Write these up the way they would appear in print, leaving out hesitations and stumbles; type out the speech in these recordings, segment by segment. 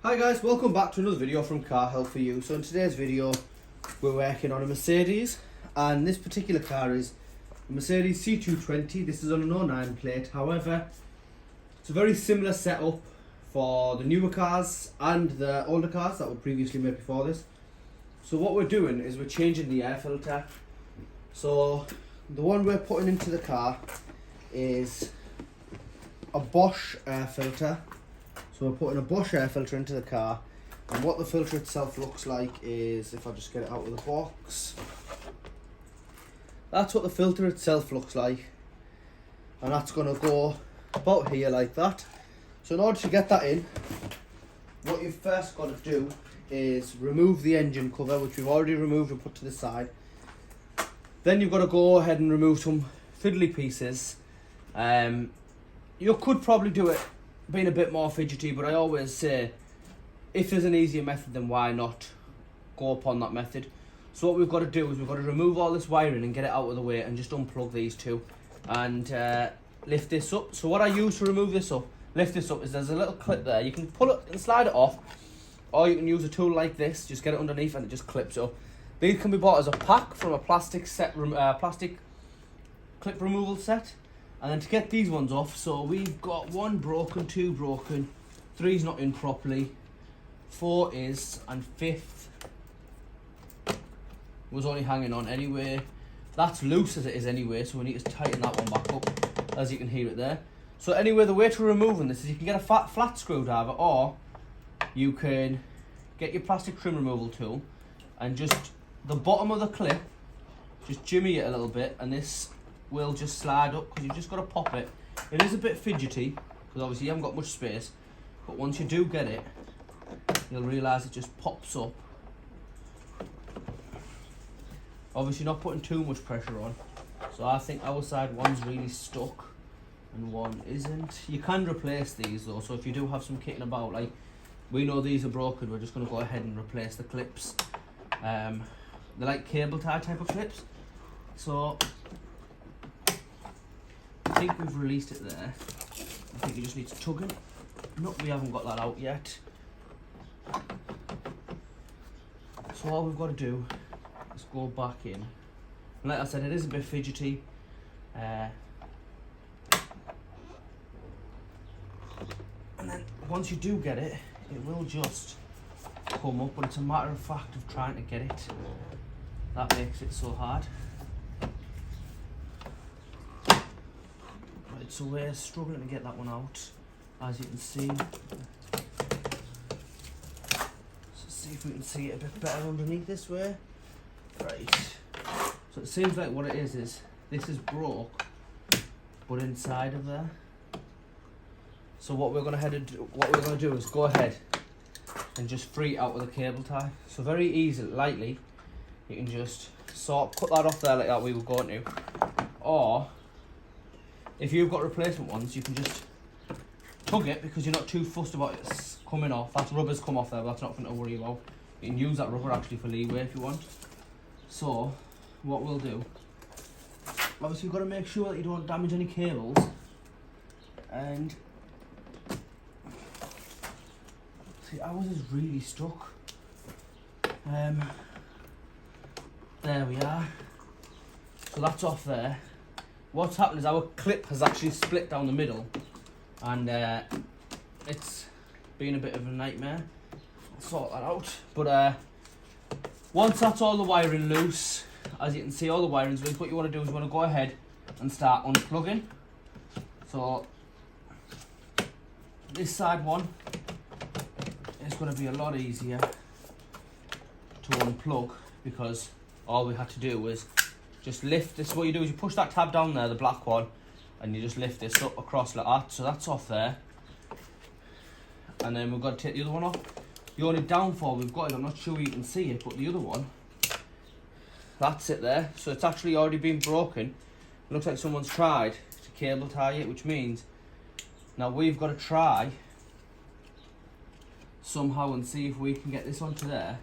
Hi guys, welcome back to another video from Car Help For You. So in today's video we're working on a Mercedes, and this particular car is a Mercedes C220. This is on an 09 plate. However, it's a very similar setup for the newer cars and the older cars that were previously made before this. So what we're doing is we're changing the air filter. So the one we're putting into the car is a Bosch air filter. So we're putting a Bosch air filter into the car, and what the filter itself looks like is, if I just get it out of the box, that's what the filter itself looks like, and that's going to go about here like that. So in order to get that in, what you've first got to do is remove the engine cover, which we've already removed and put to the side. Then you've got to go ahead and remove some fiddly pieces. You could probably do it being a bit more fidgety, but I always say if there's an easier method, then why not go upon that method. So what we've got to do is we've got to remove all this wiring and get it out of the way, and just unplug these two and lift this up. So what I use to remove this up, lift this up, is there's a little clip there. You can pull it and slide it off, or you can use a tool like this, just get it underneath and it just clips up. These can be bought as a pack from a plastic clip removal set. And then to get these ones off, so we've got 1 broken, 2 broken, 3's not in properly, 4 is, and 5th was only hanging on anyway. That's loose as it is anyway, so we need to tighten that one back up, as you can hear it there. So anyway, the way to removing this is you can get a flat screwdriver, or you can get your plastic trim removal tool and just the bottom of the clip, just jimmy it a little bit, and this will just slide up, because you've just got to pop it. It is a bit fidgety because obviously you haven't got much space, but once you do get it, you'll realise it just pops up. Obviously not putting too much pressure on, so I think our side one's really stuck and one isn't. You can replace these though, so if you do have some kicking about, like we know these are broken, we're just going to go ahead and replace the clips. They're like cable tie type of clips, so I think we've released it there. I think you just need to tug it. No, we haven't got that out yet. So all we've got to do is go back in. And like I said, it is a bit fidgety. And then once you do get it, it will just come up, but it's a matter of fact of trying to get it. That makes it so hard. So we're struggling to get that one out, as you can see. So see if we can see it a bit better underneath this way. Right. So it seems like what it is this is broke, but inside of there. So what we're gonna do is go ahead and just free it out with a cable tie. So very easily, lightly, you can just put that off there like that we were going to, or if you've got replacement ones, you can just tug it, because you're not too fussed about it coming off. That rubber's come off there, but that's not something to worry about. You can use that rubber actually for leeway if you want. So what we'll do, obviously you've got to make sure that you don't damage any cables, and see, ours is really stuck. There we are. So that's off there. What's happened is our clip has actually split down the middle, and it's been a bit of a nightmare. I'll sort that out. But once that's all the wiring loose, as you can see, all the wiring's loose, what you want to do is you want to go ahead and start unplugging. So this side one is going to be a lot easier to unplug, because all we had to do was just lift this. What you do is you push that tab down there, the black one, and you just lift this up across like that. So that's off there. And then we've got to take the other one off. The only downfall we've got is, I'm not sure you can see it, but the other one, that's it there. So it's actually already been broken. It looks like someone's tried to cable tie it, which means now we've got to try somehow and see if we can get this onto there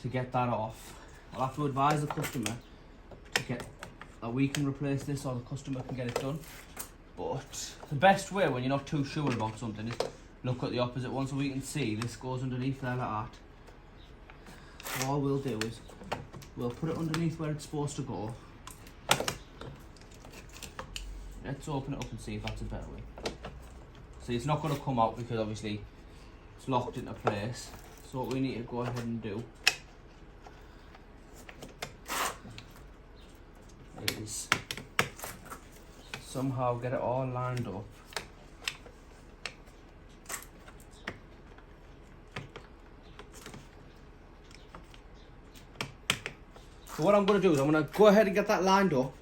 to get that off. I'll have to advise the customer to get that we can replace this, or the customer can get it done. But the best way when you're not too sure about something is look at the opposite one so we can see this goes underneath there like that. So all we'll do is we'll put it underneath where it's supposed to go. Let's open it up and see if that's a better way. See, it's not going to come out because obviously it's locked into place. So what we need to go ahead and do is somehow get it all lined up. So what I'm going to do is I'm going to go ahead and get that lined up.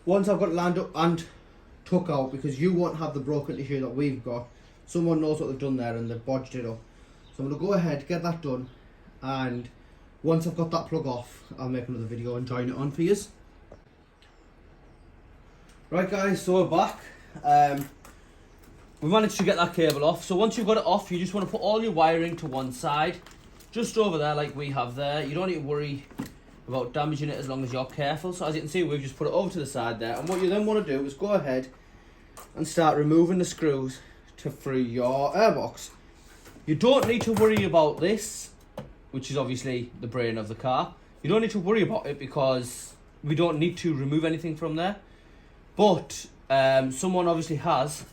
Once I've got it lined up and took out, because you won't have the broken tissue that we've got, someone knows what they've done there and they've bodged it up. So I'm going to go ahead, get that done, and once I've got that plug off, I'll make another video and join it on for you. Right guys, so we're back. We managed to get that cable off. So once you've got it off, you just want to put all your wiring to one side, just over there like we have there. You don't need to worry about damaging it as long as you're careful. So as you can see, we've just put it over to the side there, and what you then want to do is go ahead and start removing the screws to free your airbox. You don't need to worry about this, which is obviously the brain of the car. You don't need to worry about it because we don't need to remove anything from there. But someone obviously has,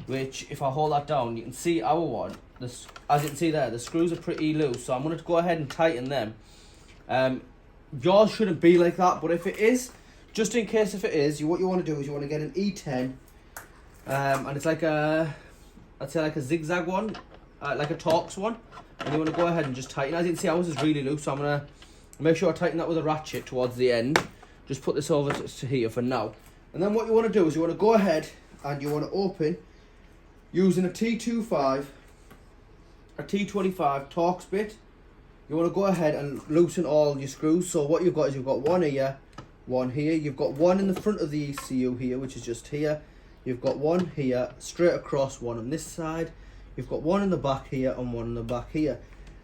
which if I hold that down, you can see our one. This, as you can see there, the screws are pretty loose, so I'm going to go ahead and tighten them. Yours shouldn't be like that, but if it is, just in case if it is, what you want to do is you want to get an E10, and it's like a, I'd say like a zigzag one, like a Torx one, and you want to go ahead and just tighten. As you can see, ours is really loose, so I'm going to make sure I tighten that with a ratchet towards the end. Just put this over to here for now. And then what you want to do is you want to go ahead and you want to open using a T220, a T25 Torx bit. You want to go ahead and loosen all your screws. So what you've got is you've got one here, one here. You've got one in the front of the ECU here, which is just here. You've got one here, straight across, one on this side. You've got one in the back here and one in the back here.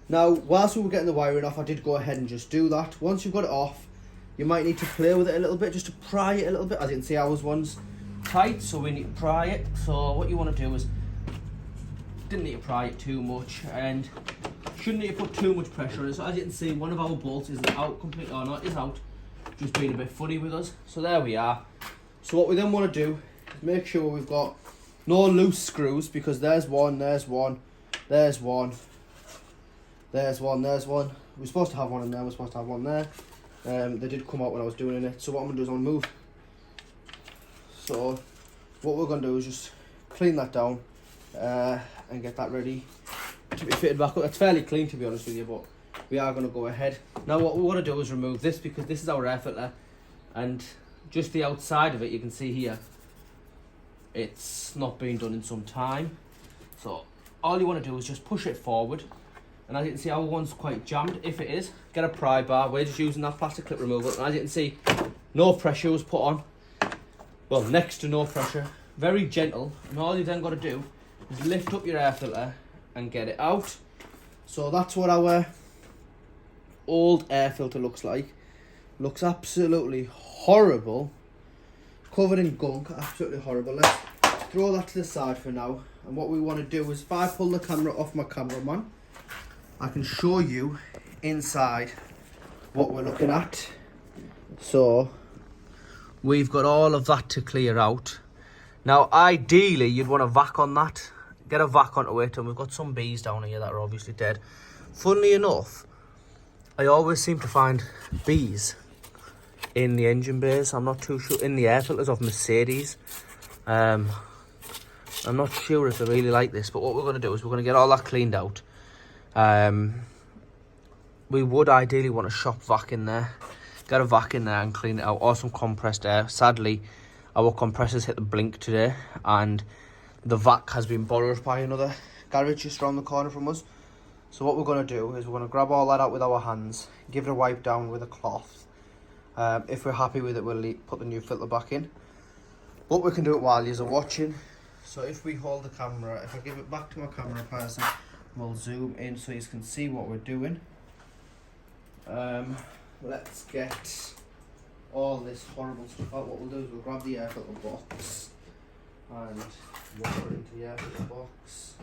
Now, whilst we were getting the wiring off, I did go ahead and just do that. Once you've got it off, you might need to play with it a little bit, just to pry it a little bit. As you can see, ours one's tight, so we need to pry it. So what you want to do is, didn't need to pry it too much, and shouldn't need to put too much pressure on it. So as you can see, one of our bolts is out completely, or not, is out, just being a bit funny with us. So there we are. So what we then want to do is make sure we've got no loose screws, because there's one, there's one, there's one, there's one, there's one. We're supposed to have one in there, we're supposed to have one there. They did come out when I was doing it. So what I'm going to do is I'm going to move. So what we're going to do is just clean that down and get that ready to be fitted back up. It's fairly clean, to be honest with you, but we are going to go ahead. Now what we want to do is remove this, because this is our air filter, and just the outside of it, you can see here, it's not been done in some time. So all you want to do is just push it forward. And as you can see, our one's quite jammed. If it is, get a pry bar. We're just using that plastic clip removal. And as you can see, no pressure was put on. Well, next to no pressure. Very gentle. And all you then got to do is lift up your air filter and get it out. So that's what our old air filter looks like. Looks absolutely horrible. Covered in gunk. Absolutely horrible. Let's throw that to the side for now. And what we want to do is, if I pull the camera off my cameraman, I can show you inside what we're looking at. So we've got all of that to clear out. Now ideally you'd want a vac on that. Get a vac onto it, and we've got some bees down here that are obviously dead. Funnily enough, I always seem to find bees in the engine bays. I'm not too sure, in the air filters of Mercedes. I'm not sure if they really like this, but what we're going to do is we're going to get all that cleaned out. We would ideally want a shop vac in there. Get a vac in there and clean it out, or some compressed air. Sadly, our compressors hit the blink today, and the vac has been borrowed by another garage just around the corner from us. So what we're going to do is we're going to grab all that out with our hands, give it a wipe down with a cloth. If we're happy with it, we'll put the new filter back in. But we can do it while you're watching. So if we hold the camera, if I give it back to my camera person, we'll zoom in so you can see what we're doing. Let's get all this horrible stuff out. What we'll do is we'll grab the air filter box and water it into the air filter box.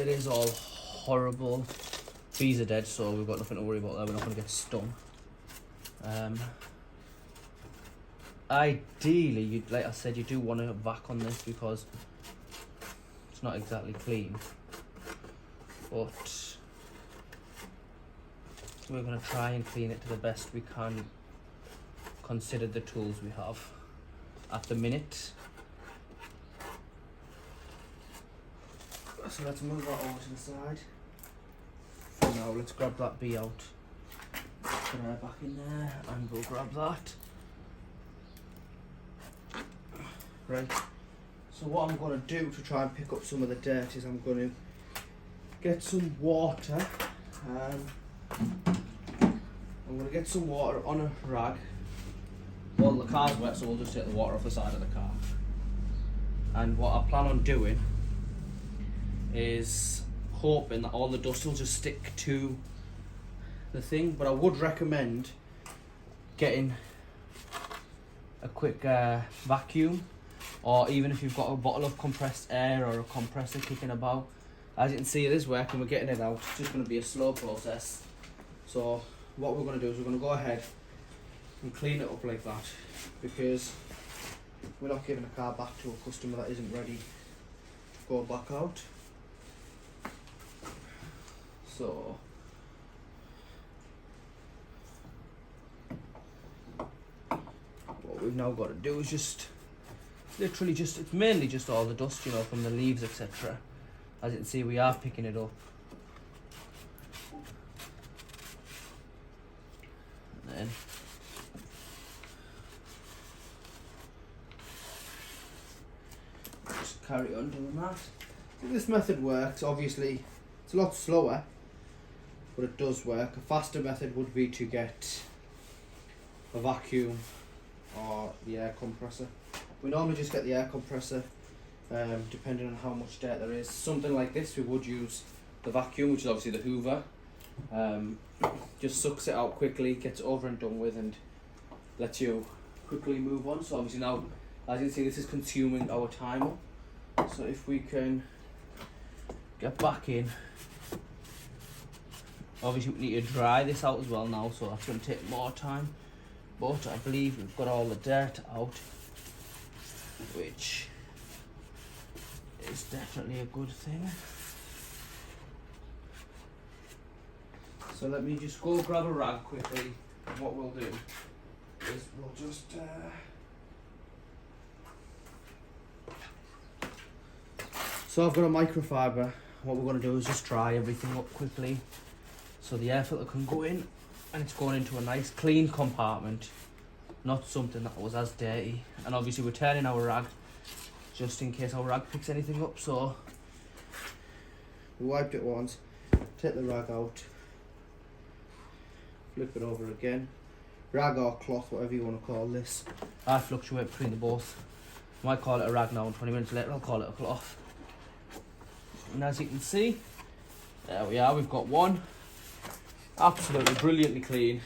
it is all horrible. Bees are dead, so we've got nothing to worry about there. We're not going to get stung. Ideally, like I said, you do want to vac on this because it's not exactly clean. But we're going to try and clean it to the best we can, consider the tools we have at the minute. So let's move that over to the side. For now, let's grab that bee out. Put her back in there and we'll grab that. Right, so what I'm going to do to try and pick up some of the dirt is I'm going to get some water. I'm going to get some water on a rag. Well, the car's wet, so we'll just take the water off the side of the car. And what I plan on doing is hoping that all the dust will just stick to the thing, but I would recommend getting a quick vacuum, or even if you've got a bottle of compressed air or a compressor kicking about. As you can see, it is working, we're getting it out. It's just going to be a slow process. So what we're going to do is we're going to go ahead and clean it up like that, because we're not giving a car back to a customer that isn't ready to go back out. So what we've now got to do is just literally just, it's mainly just all the dust, you know, from the leaves, etc. As you can see, we are picking it up. And then just carry on doing that. This method works. Obviously it's a lot slower, but it does work. A faster method would be to get a vacuum or the air compressor. We normally just get the air compressor, depending on how much dirt there is. Something like this, we would use the vacuum, which is obviously the Hoover. Just sucks it out quickly, gets it over and done with, and lets you quickly move on. So obviously now, as you can see, this is consuming our time up. So if we can get back in, obviously we need to dry this out as well now, so that's going to take more time. But I believe we've got all the dirt out, which is definitely a good thing. So let me just go grab a rag quickly, and what we'll do is we'll just so I've got a microfiber. What we're going to do is just dry everything up quickly so the air filter can go in, and it's going into a nice clean compartment, not something that was as dirty. And obviously we're turning our rag just in case our rag picks anything up. So we wiped it once, take the rag out, flip it over again. Rag or cloth, whatever you want to call this. I fluctuate between the both. I might call it a rag now, and 20 minutes later I'll call it a cloth. And as you can see, there we are, we've got one absolutely brilliantly clean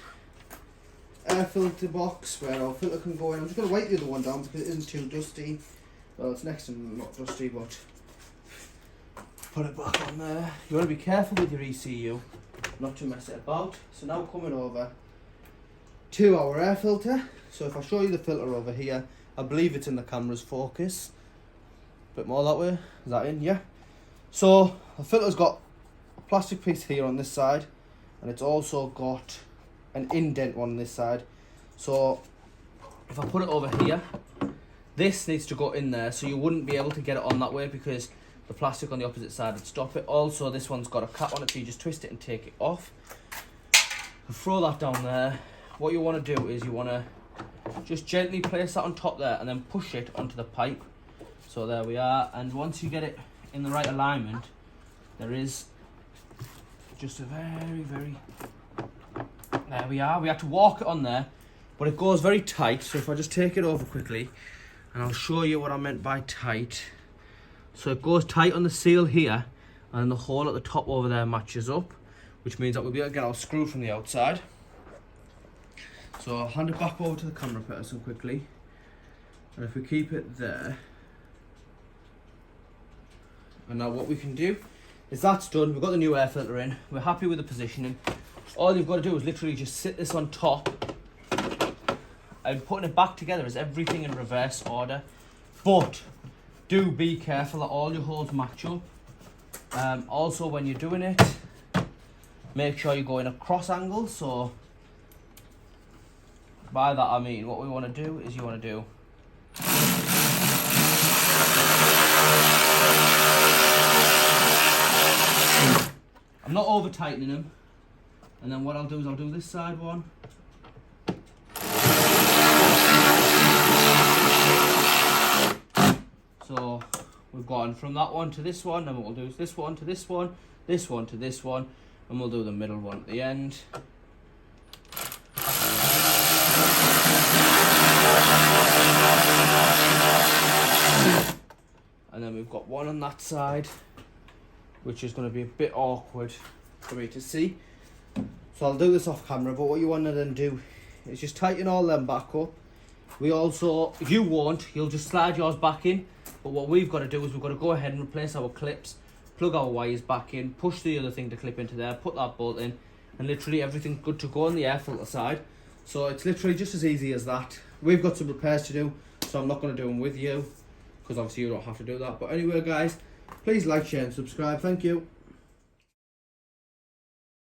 air filter box where our filter can go in. I'm just going to wipe the other one down because it isn't too dusty. Well, it's next to not dusty, but put it back on there. You want to be careful with your ECU, not to mess it about. So now coming over to our air filter. So if I show you the filter over here, I believe it's in the camera's focus. A bit more that way. Is that in? Yeah. So the filter's got a plastic piece here on this side, and it's also got an indent one on this side. So if I put it over here, this needs to go in there, so you wouldn't be able to get it on that way because the plastic on the opposite side would stop it. Also, this one's got a cap on it, so you just twist it and take it off. And throw that down there. What you want to do is you want to just gently place that on top there and then push it onto the pipe. So there we are, and once you get it in the right alignment, there is just a very, there we are. We had to walk it on there, but it goes very tight. So if I just take it over quickly, and I'll show you what I meant by tight. So it goes tight on the seal here, and the hole at the top over there matches up, which means that we'll be able to get our screw from the outside. So I'll hand it back over to the camera person quickly, and if we keep it there, and now what we can do is that's done. We've got the new air filter in. We're happy with the positioning. All you've got to do is literally just sit this on top. And putting it back together is everything in reverse order. But do be careful that all your holes match up. Also, when you're doing it, make sure you go in a cross angle. So by that I mean what we want to do is you want to do I'm not over tightening them, and then what I'll do is I'll do this side one. So we've gone from that one to this one, and what we'll do is this one to this one, this one to this one, and we'll do the middle one at the end. And then we've got one on that side, which is going to be a bit awkward for me to see. So I'll do this off camera, but what you want to then do is just tighten all them back up. We also, if you won't, you'll just slide yours back in. But what we've got to do is we've got to go ahead and replace our clips, plug our wires back in, push the other thing to clip into there, put that bolt in, and literally everything's good to go on the air filter side. So it's literally just as easy as that. We've got some repairs to do, so I'm not going to do them with you, because obviously you don't have to do that. But anyway guys, please like, share and subscribe. Thank you.